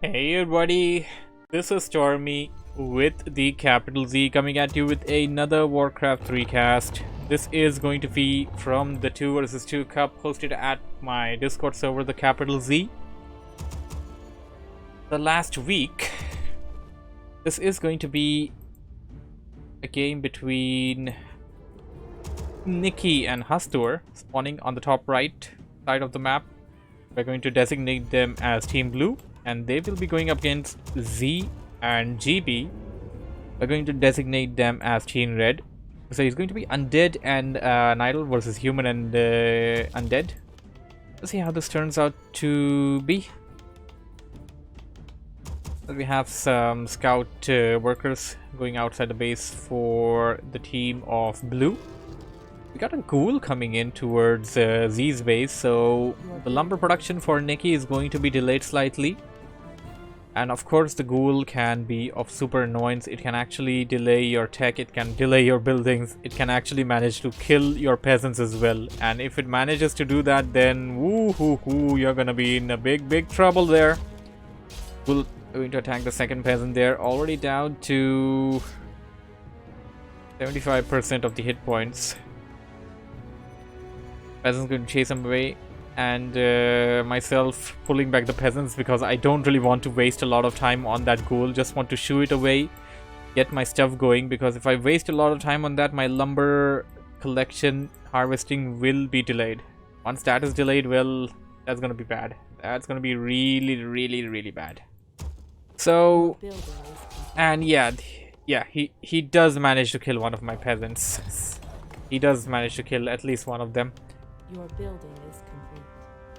Hey everybody, this is Stormy with the capital Z coming at you with another Warcraft 3 cast. This is going to be from the 2 vs 2 Cup hosted at my Discord server, the capital Z. The last week, this is going to be a game between Neicky and Hastur, spawning on the top right side of the map. We're going to designate them as Team Blue, and they will be going up against Z and GB. We're going to designate them as Team Red. So it's going to be Undead and Nidal versus Human and Undead. Let's see how this turns out to be. We have some scout workers going outside the base for the team of Blue. We got a ghoul coming in towards Z's base, so the lumber production for Neicky is going to be delayed slightly. And of course the ghoul can be of super annoyance. It can actually delay your tech, it can delay your buildings, it can actually manage to kill your peasants as well. And if it manages to do that, then woo-hoo-hoo, you're gonna be in a big trouble there. We're going to attack the second peasant there, already down to 75% of the hit points. Peasants going to chase him away, and myself pulling back the peasants because I don't really want to waste a lot of time on that ghoul. Just want to shoo it away, get my stuff going, because if I waste a lot of time on that, my lumber collection harvesting will be delayed. Once that is delayed, well, that's gonna be bad. That's gonna be really bad. So, and yeah, he does manage to kill one of my peasants. He does manage to kill at least one of them. Your building is complete.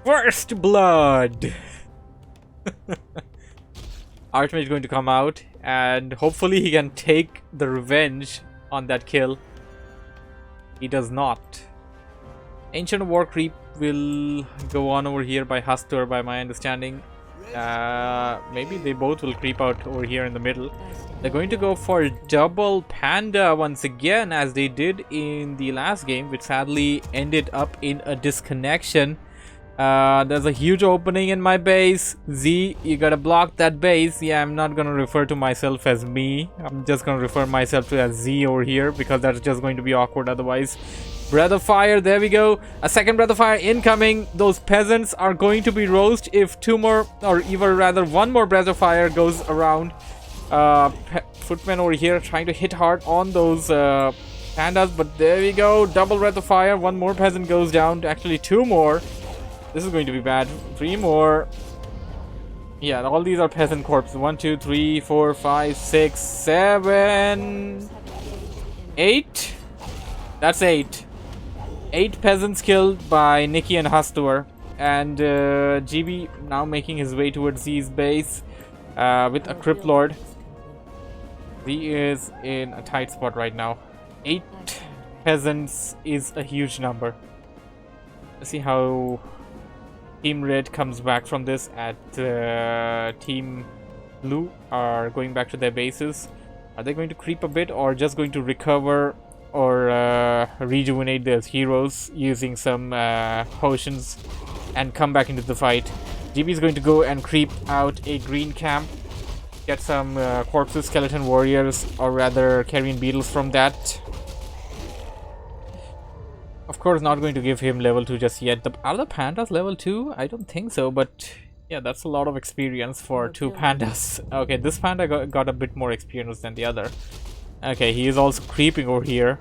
First blood! Archmage is going to come out, and hopefully he can take the revenge on that kill. He does not. Ancient War Creep will go on over here by Hastur, by my understanding. Maybe they both will creep out over here in the middle. They're going to go for double panda once again, as they did in the last game, which sadly ended up in a disconnection. There's a huge opening in my base. Z, you gotta block that base. Yeah, I'm not gonna refer to myself as me. I'm just gonna refer myself to as Z over here, because that's just going to be awkward otherwise. Breath of Fire, there we go. A second Breath of Fire incoming. Those peasants are going to be roast if two more, or even rather one more Breath of Fire goes around. Footman over here trying to hit hard on those pandas, but there we go. Double Breath of Fire. One more peasant goes down. Actually, two more. This is going to be bad. Three more. Yeah, all these are peasant corpses. 1, 2, 3, 4, 5, 6, 7, 8. That's 8. 8 peasants killed by Neicky and Hastur. And GB now making his way towards Z's base with a Crypt Lord. Z is in a tight spot right now. 8 peasants is a huge number. Let's see how Team Red comes back from this. At Team Blue are going back to their bases. Are they going to creep a bit, or just going to recover or rejuvenate their heroes using some potions and come back into the fight? GB is going to go and creep out a green camp, get some corpses, skeleton warriors, or rather carrion beetles from that. Of course, not going to give him level 2 just yet. Are the pandas level 2? I don't think so, but yeah, that's a lot of experience for 2 pandas. Okay, this panda got a bit more experience than the other. Okay, he is also creeping over here,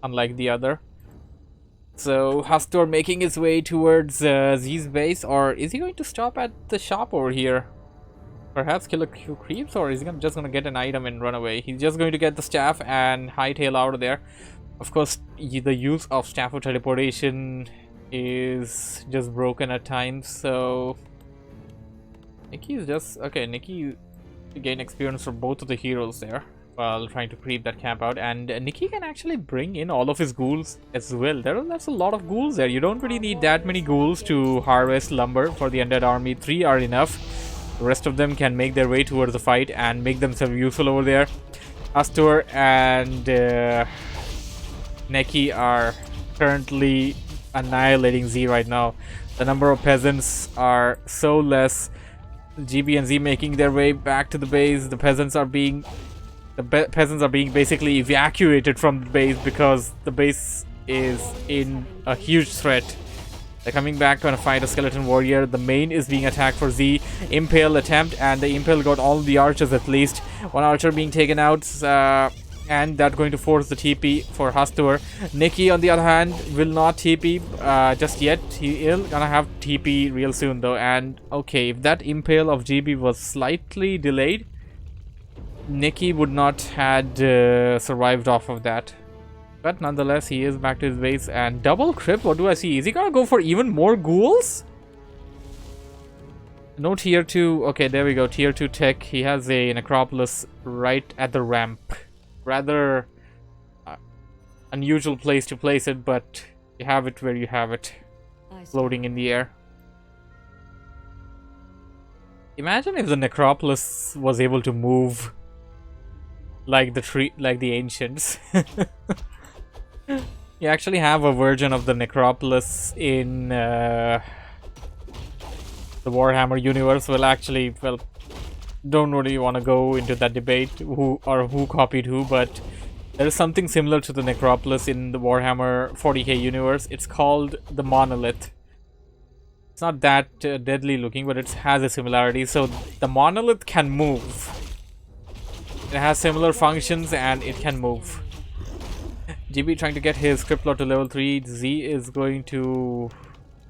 unlike the other. So, Hastur making his way towards Z's base, or is he going to stop at the shop over here? Perhaps kill a few creeps, or is he just gonna get an item and run away? He's just going to get the staff and hightail out of there. Of course, the use of Staff of Teleportation is just broken at times, so Neicky is just okay. Neicky gain experience for both of the heroes there while trying to creep that camp out, and Neicky can actually bring in all of his ghouls as well. That's a lot of ghouls there. You don't really need that many ghouls to harvest lumber for the undead army. 3 are enough. The rest of them can make their way towards the fight and make themselves useful over there. Hastur and Neicky are currently annihilating Z right now. The number of peasants are so less GB and Z making their way back to the base. The peasants are being basically evacuated from the base because the base is in a huge threat. They're coming back to fight a skeleton warrior. The main is being attacked for Z. Impale attempt, and the Impale got all the archers at least. One archer being taken out, and that's going to force the TP for Hastur. Neicky, on the other hand, will not TP just yet. He is gonna have TP real soon though. And okay, if that Impale of GB was slightly delayed, Neicky would not had survived off of that. But nonetheless, he is back to his base. And double crypt, what do I see? Is he gonna go for even more ghouls? No tier 2. Okay, there we go. Tier 2 tech. He has a necropolis right at the ramp. Rather unusual place to place it, but you have it where you have it. Floating in the air. Imagine if the necropolis was able to move like the ancients. You actually have a version of the necropolis in the Warhammer universe. Well, actually, don't really want to go into that debate who copied who, but there is something similar to the necropolis in the Warhammer 40k universe. It's called the monolith. It's not that deadly looking, but it has a similarity. So the monolith can move. It has similar functions and it can move. GB trying to get his crypt lord to level 3. Z is going to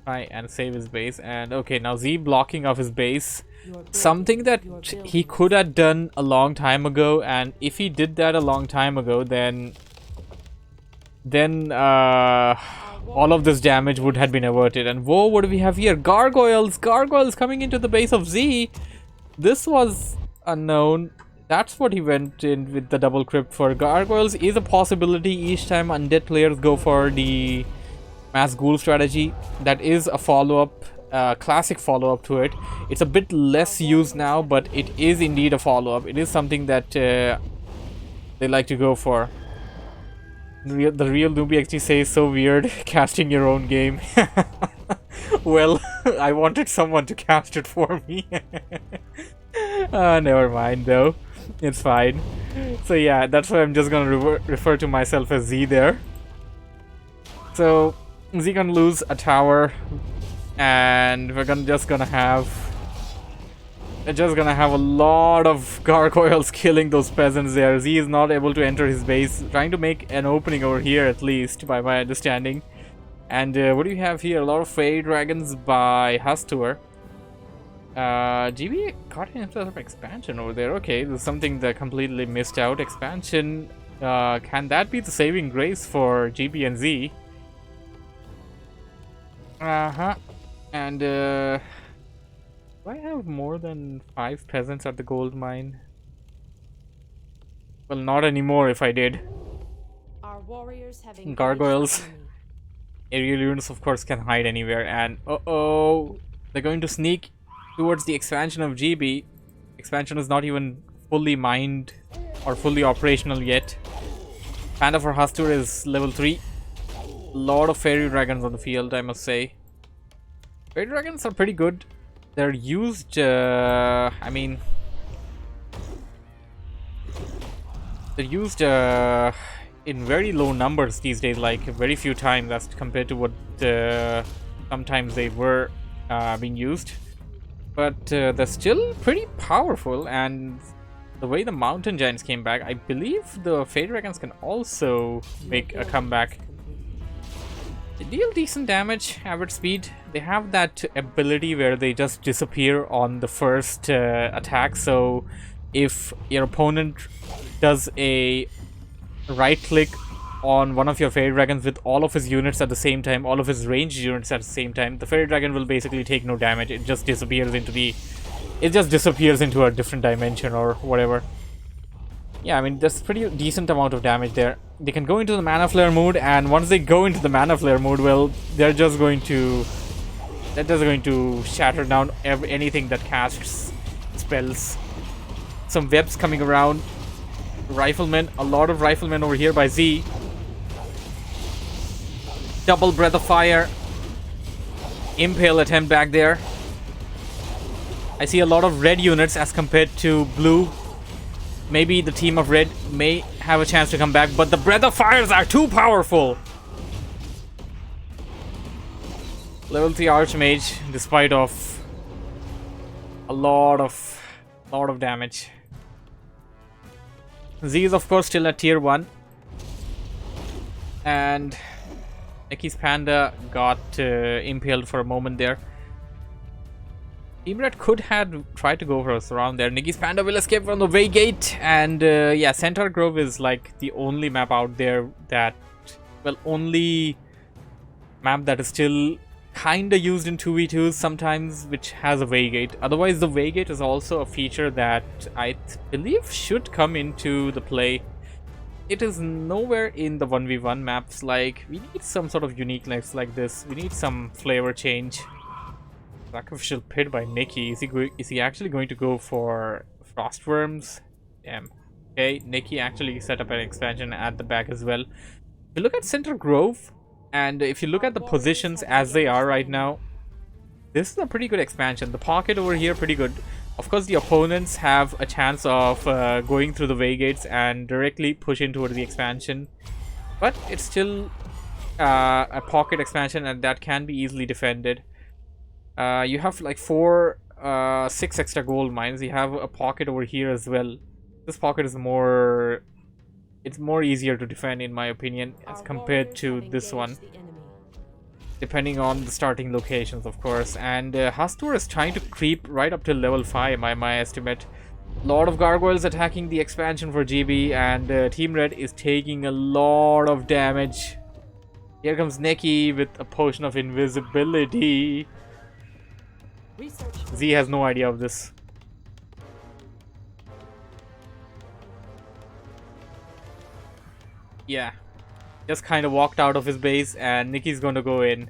try and save his base. And okay, now Z blocking off his base. Something that he could have done a long time ago. And if he did that a long time ago, then all of this damage would have been averted. And whoa, what do we have here? Gargoyles! Gargoyles coming into the base of Z. This was unknown. That's what he went in with the double crypt for. Gargoyles is a possibility each time undead players go for the mass ghoul strategy. That is a follow-up, classic follow-up to it. It's a bit less used now, but it is indeed a follow-up. It is something that they like to go for. The real Newbie XT says, so weird casting your own game. Well, I wanted someone to cast it for me. Never mind though. It's fine. So yeah, that's why I'm just gonna refer to myself as Z there. So Z gonna lose a tower, and we're just gonna have a lot of gargoyles killing those peasants there. Z is not able to enter his base, trying to make an opening over here at least, by my understanding. And what do you have here? A lot of fairy dragons by Hastur. GB got himself expansion over there. Okay, there's something that completely missed out. Expansion, can that be the saving grace for GB and Z? And do I have more than 5 peasants at the gold mine? Well, not anymore if I did. Our warriors have Gargoyles. Aerial units of course can hide anywhere, and they're going to sneak towards the expansion of GB. Expansion is not even fully mined or fully operational yet. Panda for Hastur is level 3. A lot of fairy dragons on the field, I must say. Fairy dragons are pretty good. They're used, I mean, they're used in very low numbers these days, like very few times as compared to what sometimes they were being used. But they're still pretty powerful, and the way the mountain giants came back, I believe the fairy dragons can also make a comeback. They deal decent damage, average speed. They have that ability where they just disappear on the first attack. So if your opponent does a right click on one of your fairy dragons with all of his units at the same time, all of his ranged units at the same time, the fairy dragon will basically take no damage. It just disappears into a different dimension or whatever. Yeah, I mean, there's pretty decent amount of damage there. They can go into the mana flare mode, and once they go into the mana flare mode, well, they're just going to shatter down anything that casts spells. Some webs coming around. Riflemen, a lot of riflemen over here by Z. Double breath of fire. Impale attempt back there. I see a lot of red units as compared to blue. Maybe the team of red may have a chance to come back, but the Breath of Fires are too powerful. Level 3 Archmage, despite of a lot of damage. Z is of course still at tier 1. And Necky's Panda got impaled for a moment there. Team Red could have tried to go for a surround there. Necky's Panda will escape from the Waygate. And yeah, Centaur Grove is like the only map out there that, well, only map that is still kinda used in 2v2s sometimes, which has a Waygate. Otherwise, the Waygate is also a feature that I believe should come into the play. It is nowhere in the 1v1 maps. Like, we need some sort of uniqueness like this. We need some flavor change. Sacrificial Pit by Nicky. Is he actually going to go for Frostworms? Damn. Okay, Nicky actually set up an expansion at the back as well. If you look at Centaur Grove, and if you look at the positions as they are right now, this is a pretty good expansion. The pocket over here, pretty good. Of course, the opponents have a chance of going through the Waygates and directly push in towards the expansion. But it's still a pocket expansion, and that can be easily defended. You have like 6 extra gold mines. You have a pocket over here as well. This pocket is more... It's more easier to defend, in my opinion, as compared to this one. Depending on the starting locations, of course. And Hastur is trying to creep right up to level 5, my estimate. Lot of gargoyles attacking the expansion for GB, and Team Red is taking a lot of damage. Here comes Necky with a potion of invisibility. Z has no idea of this. Yeah. Just kind of walked out of his base, and Nicky's going to go in.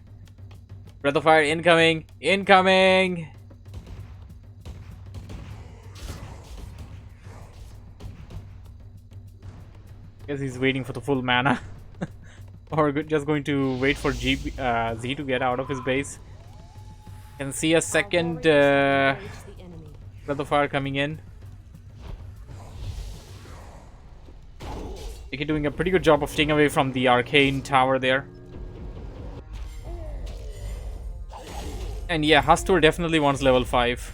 Breath of Fire incoming! Incoming! Guess he's waiting for the full mana. Or just going to wait for Z to get out of his base. Can see a second Breath of Fire coming in. Nicky doing a pretty good job of staying away from the arcane tower there. And yeah, Hastur definitely wants level 5.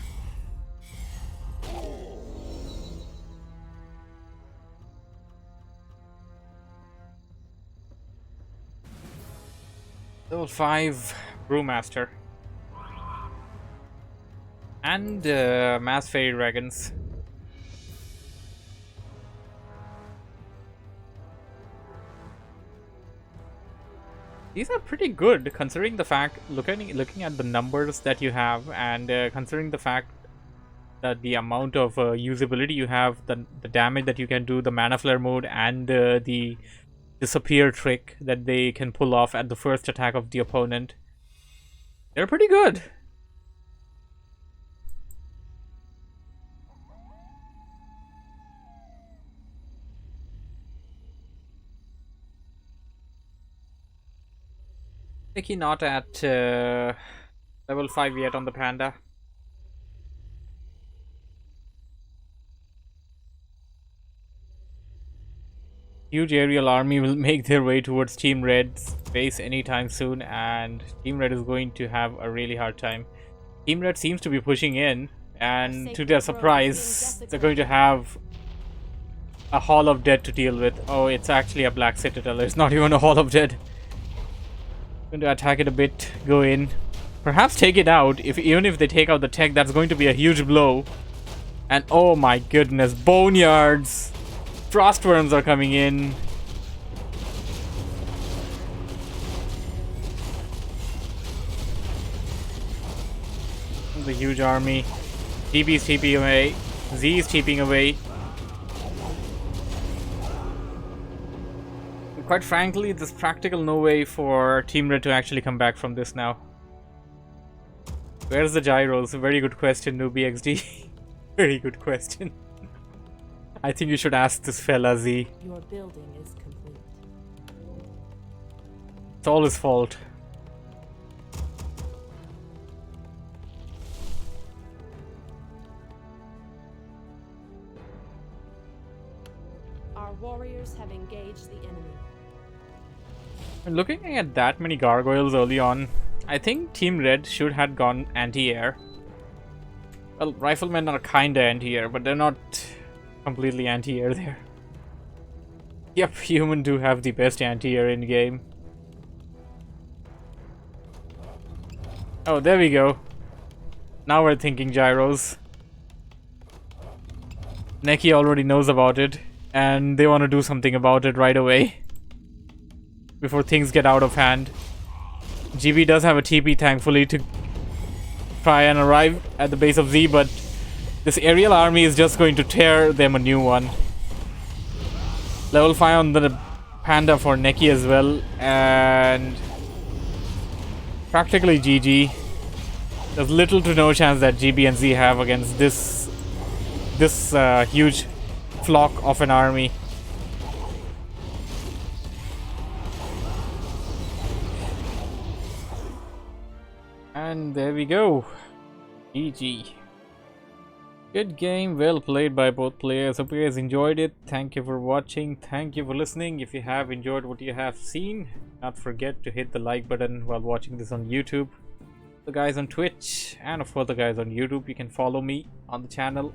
Level 5 Brewmaster. And Mass Fairy Dragons. These are pretty good, considering the fact, looking at the numbers that you have, and considering the fact that the amount of usability you have, the damage that you can do, the Mana Flare mode, and the Disappear trick that they can pull off at the first attack of the opponent. They're pretty good. Nicky not at level 5 yet on the Panda. Huge aerial army will make their way towards Team Red's base anytime soon, and Team Red is going to have a really hard time. Team Red seems to be pushing in, and to their surprise, they're going to have a Hall of Dead to deal with. Oh, it's actually a Black Citadel. It's not even a Hall of Dead. Going to attack it a bit, go in, perhaps take it out. Even if they take out the tech, that's going to be a huge blow. And oh my goodness, Boneyards! Frostworms are coming in. The huge army. TP is TPing away. Z is TPing away. Quite frankly, there's practical no way for Team Red to actually come back from this now. Where's the gyros? Very good question, Newbie XD. Very good question. I think you should ask this fella, Z. Your building is complete. It's all his fault. troops have engaged the enemy. And looking at that many gargoyles early on, I think Team Red should have gone anti-air. Well, riflemen are kinda anti-air, but they're not completely anti-air there. Yep, human do have the best anti-air in game. Oh, there we go. Now we're thinking gyros. Neicky already knows about it, and they want to do something about it right away before things get out of hand. GB does have a TP, thankfully, to try and arrive at the base of Z, but this aerial army is just going to tear them a new one. Level 5 on the Panda for Neicky as well, and practically GG. There's little to no chance that GB and Z have against this huge flock of an army. And there we go. GG. Good game, well played by both players. Hope you guys enjoyed it. Thank you for watching. Thank you for listening. If you have enjoyed what you have seen, not forget to hit the like button while watching this on YouTube. The guys on Twitch and of course the guys on YouTube, you can follow me on the channel.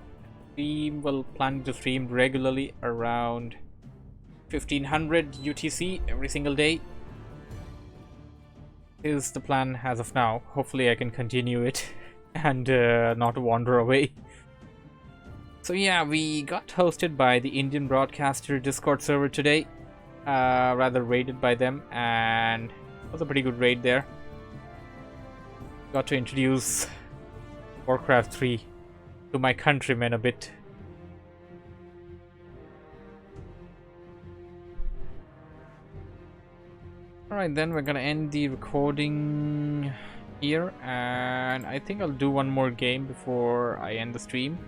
We will plan to stream regularly around 1500 UTC every single day. Is the plan as of now. Hopefully I can continue it and not wander away. So yeah, we got hosted by the Indian Broadcaster Discord server today, rather raided by them, and it was a pretty good raid there. Got to introduce WarCraft 3 to my countrymen a bit. Alright, then we're gonna end the recording here, and I think I'll do one more game before I end the stream.